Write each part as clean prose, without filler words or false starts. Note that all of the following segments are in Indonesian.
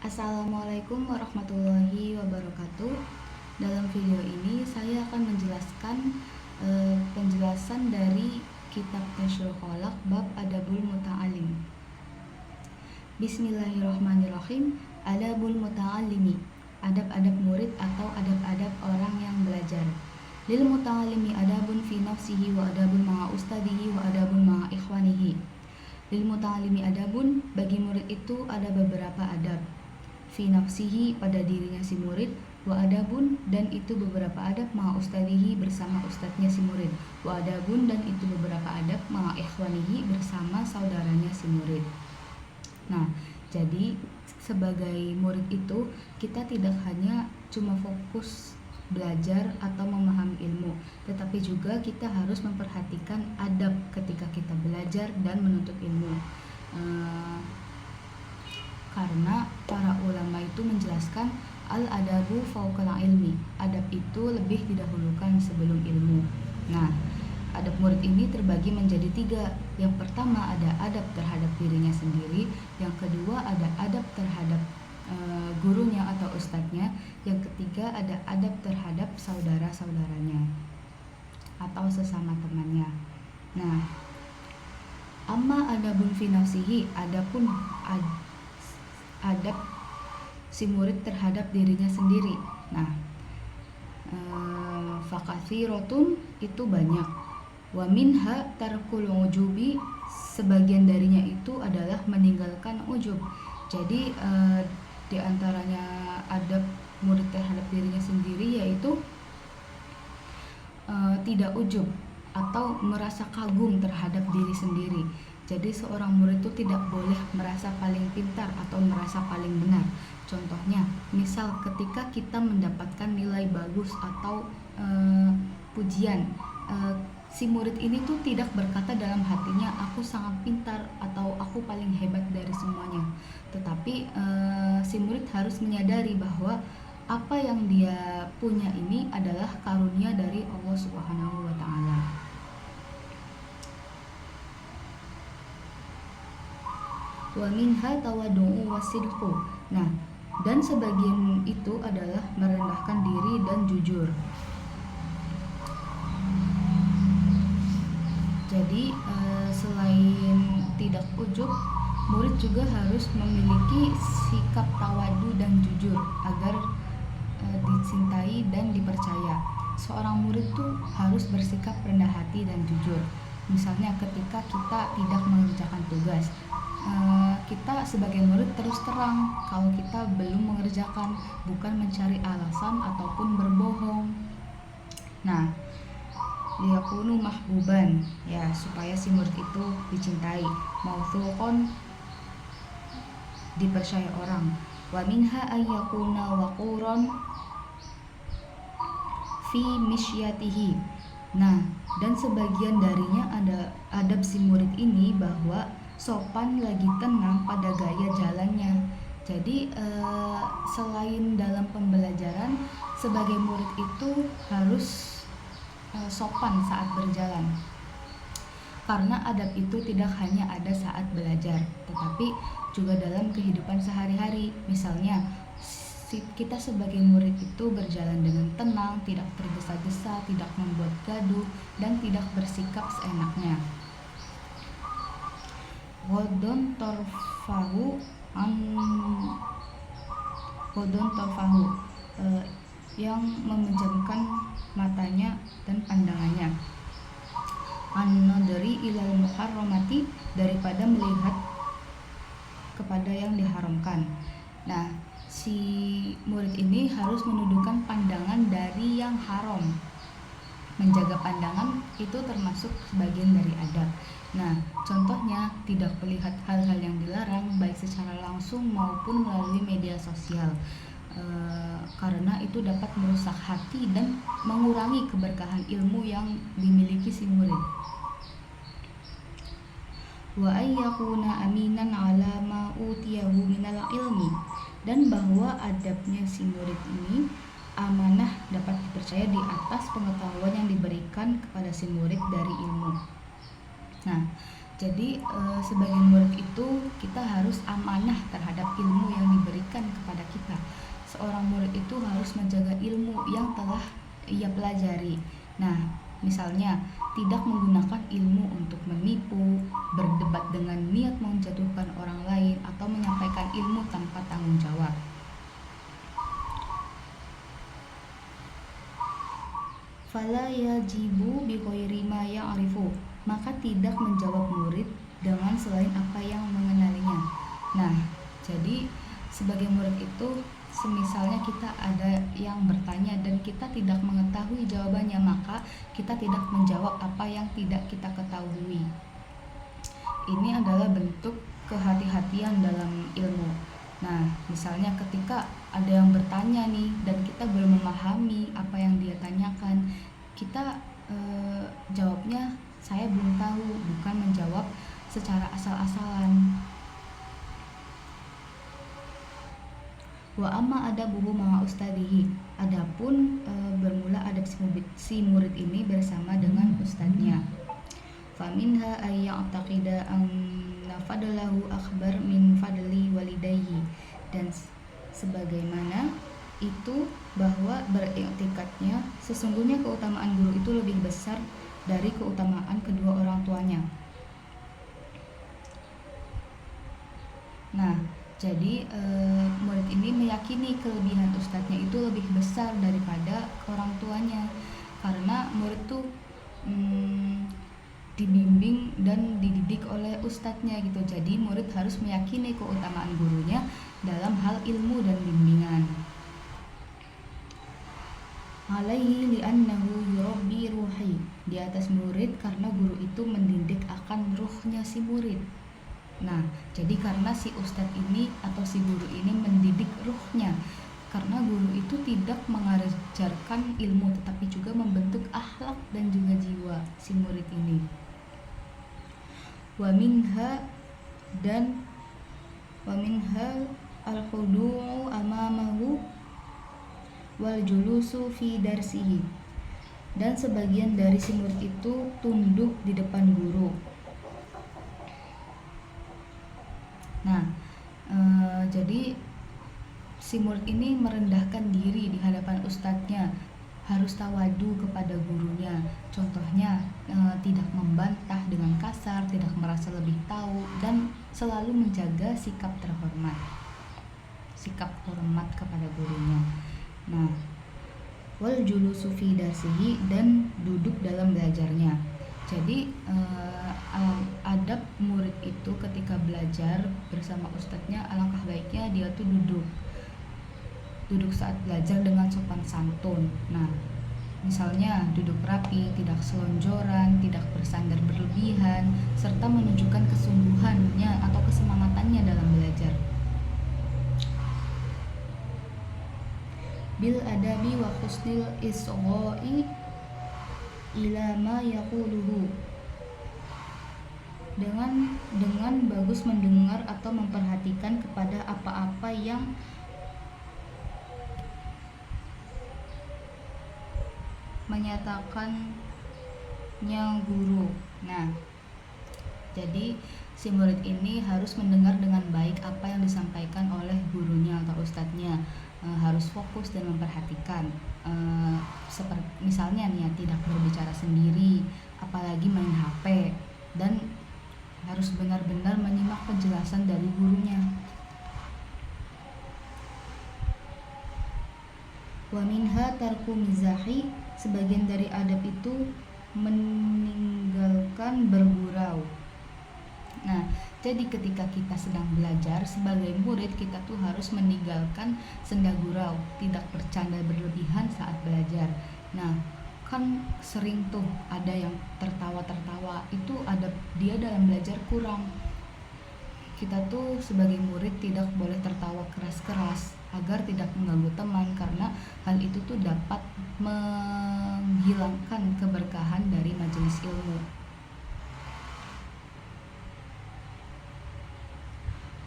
Assalamualaikum warahmatullahi wabarakatuh. Dalam video ini saya akan menjelaskan penjelasan dari kitab Tasyrih Khalaq bab Adabul Muta'alim. Bismillahirrahmanirrahim. Adabul Muta'alimi, adab-adab murid atau adab-adab orang yang belajar. Lil muta'alimi adabun fi nafsihi wa adabun ma'a ustadihi wa adabun ma'a ikhwanihi. Lil muta'alimi adabun, bagi murid itu ada beberapa adab. Fi nafsihi, pada dirinya si murid, wa adabun, dan itu beberapa adab, ma'a ustadihi, bersama ustadznya si murid, wa adabun, dan itu beberapa adab, ma'a ikhwanihi, bersama saudaranya si murid. Nah, jadi sebagai murid itu kita tidak hanya cuma fokus belajar atau memahami ilmu, tetapi juga kita harus memperhatikan adab ketika kita belajar dan menuntut ilmu. Karena para ulama itu menjelaskan al-adabu fauqal ilmi, adab itu lebih didahulukan sebelum ilmu. Nah, adab murid ini terbagi menjadi 3. Yang pertama ada adab terhadap dirinya sendiri, yang kedua ada adab terhadap gurunya atau ustadznya, yang ketiga ada adab terhadap saudara-saudaranya atau sesama temannya. Nah, amma adabun fi nafsihi, adapun adab si murid terhadap dirinya sendiri. Nah, fakatsirotun, itu banyak. Wa minha tarkul ujubi, sebagian darinya itu adalah meninggalkan ujub. Jadi di antaranya adab murid terhadap dirinya sendiri yaitu tidak ujub atau merasa kagum terhadap diri sendiri. Jadi seorang murid itu tidak boleh merasa paling pintar atau merasa paling benar. Contohnya, misal ketika kita mendapatkan nilai bagus atau pujian, si murid ini tuh tidak berkata dalam hatinya aku sangat pintar atau aku paling hebat dari semuanya. Tetapi si murid harus menyadari bahwa apa yang dia punya ini adalah karunia dari Allah Subhanahu wa taala. Wa minha tawaddu'u wasidqu. Nah, dan sebagian itu adalah merendahkan diri dan jujur. Jadi selain tidak ujub, murid juga harus memiliki sikap tawadu dan jujur agar dicintai dan dipercaya. Seorang murid tuh harus bersikap rendah hati dan jujur. Misalnya ketika kita tidak mengerjakan tugas, kita sebagai murid terus terang kalau kita belum mengerjakan, bukan mencari alasan ataupun berbohong. Nah, liyakunu mahbuban, ya supaya si murid itu dicintai, mauthuqon, dipercaya orang. Wa minha ayyakuna waquran fi misyatihi. Nah, dan sebagian darinya ada adab si murid ini bahwa sopan lagi tenang pada gaya jalannya. Jadi selain dalam pembelajaran, sebagai murid itu harus sopan saat berjalan. Karena adab itu tidak hanya ada saat belajar, tetapi juga dalam kehidupan sehari-hari. Misalnya kita sebagai murid itu berjalan dengan tenang, tidak tergesa-gesa, tidak membuat gaduh, dan tidak bersikap seenaknya. Wadon torfahu yang memejamkan matanya dan pandangannya, an-nadri ilal muharramati, daripada melihat kepada yang diharamkan. Nah, si murid ini harus menundukkan pandangan dari yang haram. Menjaga pandangan itu termasuk sebagian dari adab. Nah, contohnya tidak melihat hal-hal yang dilarang baik secara langsung maupun melalui media sosial, karena itu dapat merusak hati dan mengurangi keberkahan ilmu yang dimiliki si murid. Wa ayyakuna aminan ala ma utiyahu minal ilmi, dan bahwa adabnya si murid ini amanah, dapat dipercaya di atas pengetahuan yang diberikan kepada si murid dari ilmu. Nah, jadi sebagai murid itu kita harus amanah terhadap ilmu yang diberikan itu harus menjaga ilmu yang telah ia pelajari. Nah, misalnya tidak menggunakan ilmu untuk menipu, berdebat dengan niat menjatuhkan orang lain, atau menyampaikan ilmu tanpa tanggung jawab. Fala yajibu bi ghairi ma ya'rifu, maka tidak menjawab murid dengan selain apa yang mengenalinya. Nah, jadi sebagai murid itu semisalnya kita ada yang bertanya dan kita tidak mengetahui jawabannya, maka kita tidak menjawab apa yang tidak kita ketahui. Ini adalah bentuk kehati-hatian dalam ilmu. Nah, misalnya ketika ada yang bertanya nih dan kita belum memahami apa yang dia tanyakan, kita jawabnya saya belum tahu, bukan menjawab secara asal-asalan. Wa amma adabuhu ma'a ustadihi, adapun bermula adab si murid ini bersama dengan ustadznya. Faminha ay ya'taqida anna fadlahu akhbar min fadli walidayhi, dan sebagaimana itu bahwa beriktikadnya sesungguhnya keutamaan guru itu lebih besar dari keutamaan kedua orang tuanya. Nah, jadi murid ini meyakini kelebihan ustadznya itu lebih besar daripada orang tuanya, karena murid tuh dibimbing dan dididik oleh ustadznya gitu. Jadi murid harus meyakini keutamaan gurunya dalam hal ilmu dan bimbingan. Alaihi li'annahu yurabbi ruhi, di atas murid karena guru itu mendidik akan ruhnya si murid. Nah, jadi karena si ustadz ini atau si guru ini mendidik ruhnya, karena guru itu tidak mengajarkan ilmu tetapi juga membentuk akhlak dan juga jiwa si murid ini. Wa minha al-khudu'u amamahu wal julusu fi darsihi, dan sebagian dari si murid itu tunduk di depan guru. Nah, jadi si murid ini merendahkan diri di hadapan ustadznya, harus tawadu kepada gurunya. Contohnya tidak membantah dengan kasar, tidak merasa lebih tahu, dan selalu menjaga sikap terhormat, sikap hormat kepada gurunya. Nah, wal julusu fi darsihi, dan duduk dalam belajarnya. Jadi adab murid itu ketika belajar bersama ustadznya, alangkah baiknya dia tuh duduk saat belajar dengan sopan santun. Nah, misalnya duduk rapi, tidak selonjoran, tidak bersandar berlebihan, serta menunjukkan kesungguhannya atau kesemangatannya dalam belajar. Bil adabi wa husnil isgha'i ila ma yaquluhu, dengan bagus mendengar atau memperhatikan kepada apa-apa yang menyatakannya guru. Nah, jadi si murid ini harus mendengar dengan baik apa yang disampaikan oleh gurunya atau ustadznya, harus fokus dan memperhatikan. Seperti misalnya nih ya, tidak berbicara sendiri, apalagi main HP, dan harus benar-benar menyimak penjelasan dari gurunya. Wa minha tarku mizahi, sebagian dari adab itu meninggalkan bergurau. Nah, jadi ketika kita sedang belajar sebagai murid, kita tuh harus meninggalkan senda gurau, tidak bercanda berlebihan saat belajar. Nah, kan sering tuh ada yang tertawa-tertawa, itu adab dia dalam belajar kurang. Kita tuh sebagai murid tidak boleh tertawa keras-keras agar tidak mengganggu teman, karena hal itu tuh dapat menghilangkan keberkahan dari majelis ilmu.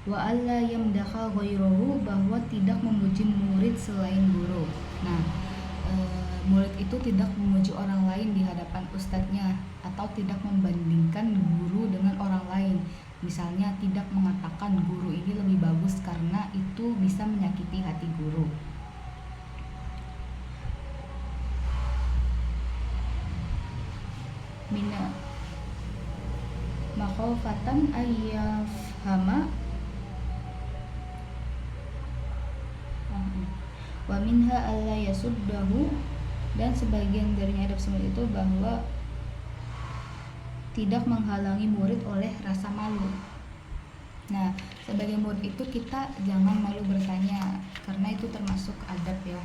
Wa alla yamdaha ghairahu, bahwa tidak memuji murid selain guru. Nah, murid itu tidak memuji orang lain di hadapan ustadznya, atau tidak membandingkan guru dengan orang lain. Misalnya tidak mengatakan guru ini lebih bagus karena itu bisa menyakiti hati guru. mina makhofatan ayyafhama wa minha alla yasuddahu, dan sebagian dari adab semut itu bahwa tidak menghalangi murid oleh rasa malu. Nah, sebagai murid itu kita jangan malu bertanya, karena itu termasuk adab ya.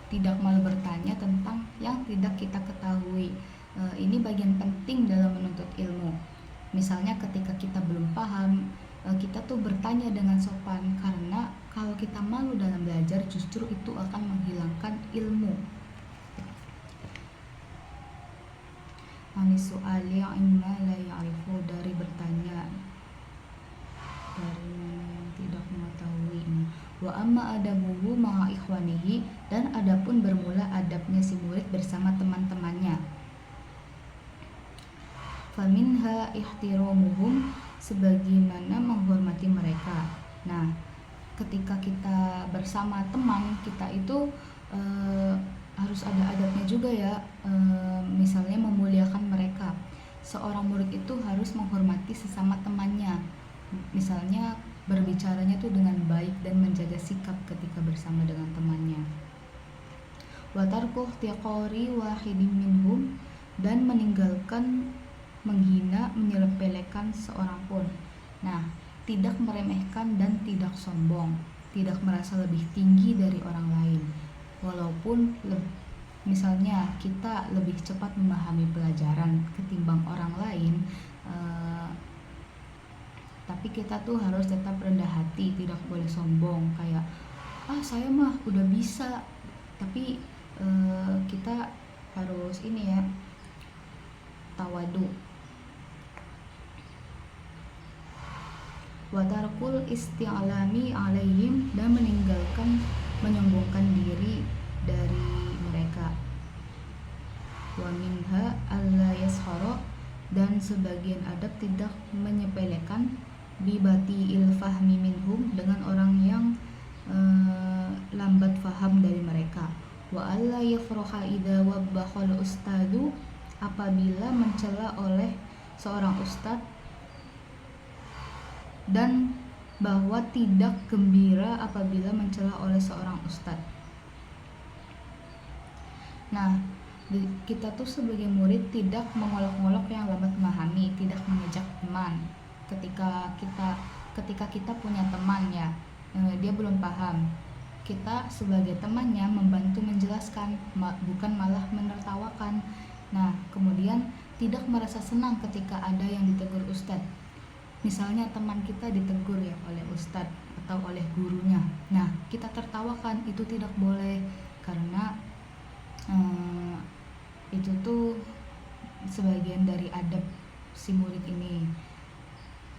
Tidak malu bertanya tentang yang tidak kita ketahui. Ini bagian penting dalam menuntut ilmu. Misalnya ketika kita belum paham, kita tuh bertanya dengan sopan, karena kalau kita malu dalam belajar justru itu akan menghilangkan ilmu. Anis su'ali imma la ya'rifu, dari bertanya dari yang tidak mengetahui. Wa amma adabuhu ma'a ikhwanihi, dan adapun bermula adabnya si murid bersama teman-temannya. Faminha ihtiramuhum, sebagaimana menghormati mereka. Nah, ketika kita bersama teman kita itu harus ada adabnya juga ya. Misalnya memuliakan mereka. Seorang murid itu harus menghormati sesama temannya. Misalnya berbicaranya tuh dengan baik dan menjaga sikap ketika bersama dengan temannya. Wa tarku ihtiqari wahidin minhum, dan meninggalkan menghina, menyepelekan seorang pun. Nah, tidak meremehkan dan tidak sombong, tidak merasa lebih tinggi dari orang lain. Walaupun misalnya kita lebih cepat memahami pelajaran ketimbang orang lain, tapi kita tuh harus tetap rendah hati, tidak boleh sombong kayak saya mah udah bisa. Tapi kita harus ini ya, tawadu. Wa tarkul isti'lami alaihim, dan meninggalkan menyombongkan diri dari mereka. Wa minha alla yashara, dan sebagian adab tidak menyepelekan bibati ilfahmi minhum, dengan orang yang lambat faham dari mereka. Wa alla yafraha idza wabbahal ustadu, apabila mencela oleh seorang ustadz, dan bahwa tidak gembira apabila mencela oleh seorang ustadz. Nah, kita tuh sebagai murid tidak mengolok-olok yang lambat memahami, tidak mengejek teman. Ketika kita punya teman ya, dia belum paham, kita sebagai temannya membantu menjelaskan, bukan malah menertawakan. Nah, kemudian tidak merasa senang ketika ada yang ditegur ustadz. Misalnya teman kita ditegur ya oleh ustadz atau oleh gurunya. Nah, kita tertawakan, itu tidak boleh, karena itu tuh sebagian dari adab si murid ini,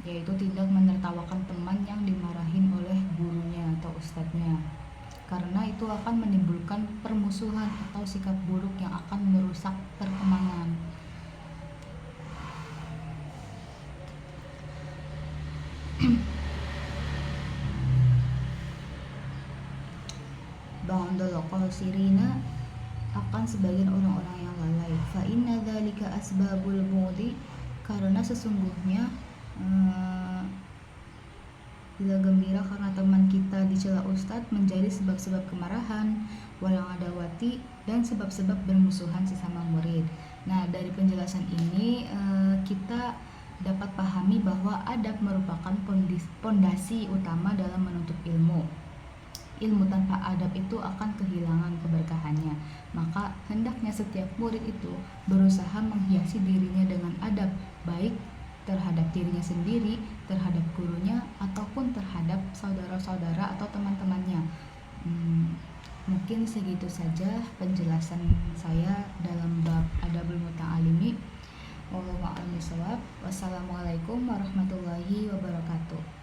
yaitu tidak menertawakan teman yang dimarahin oleh gurunya atau ustadznya, karena itu akan menimbulkan permusuhan atau sikap buruk yang akan merusak pertemanan. Ba'dal qasirina, akan sebagian orang-orang yang lalai. Fa inna dzalika asbabul bu'di, karena sesungguhnya bila gembira karena teman kita dicela ustadz menjadi sebab-sebab kemarahan, walang adawati, dan sebab-sebab bermusuhan sesama murid. Nah, dari penjelasan ini kita dapat pahami bahwa adab merupakan pondasi utama dalam menuntut ilmu. Ilmu tanpa adab itu akan kehilangan keberkahannya. Maka hendaknya setiap murid itu berusaha menghiasi dirinya dengan adab, baik terhadap dirinya sendiri, terhadap gurunya, ataupun terhadap saudara-saudara atau teman-temannya. Mungkin segitu saja penjelasan saya dalam bab adabul muta'alimi. Wallahu a'lam bishawab. Wassalamualaikum warahmatullahi wabarakatuh.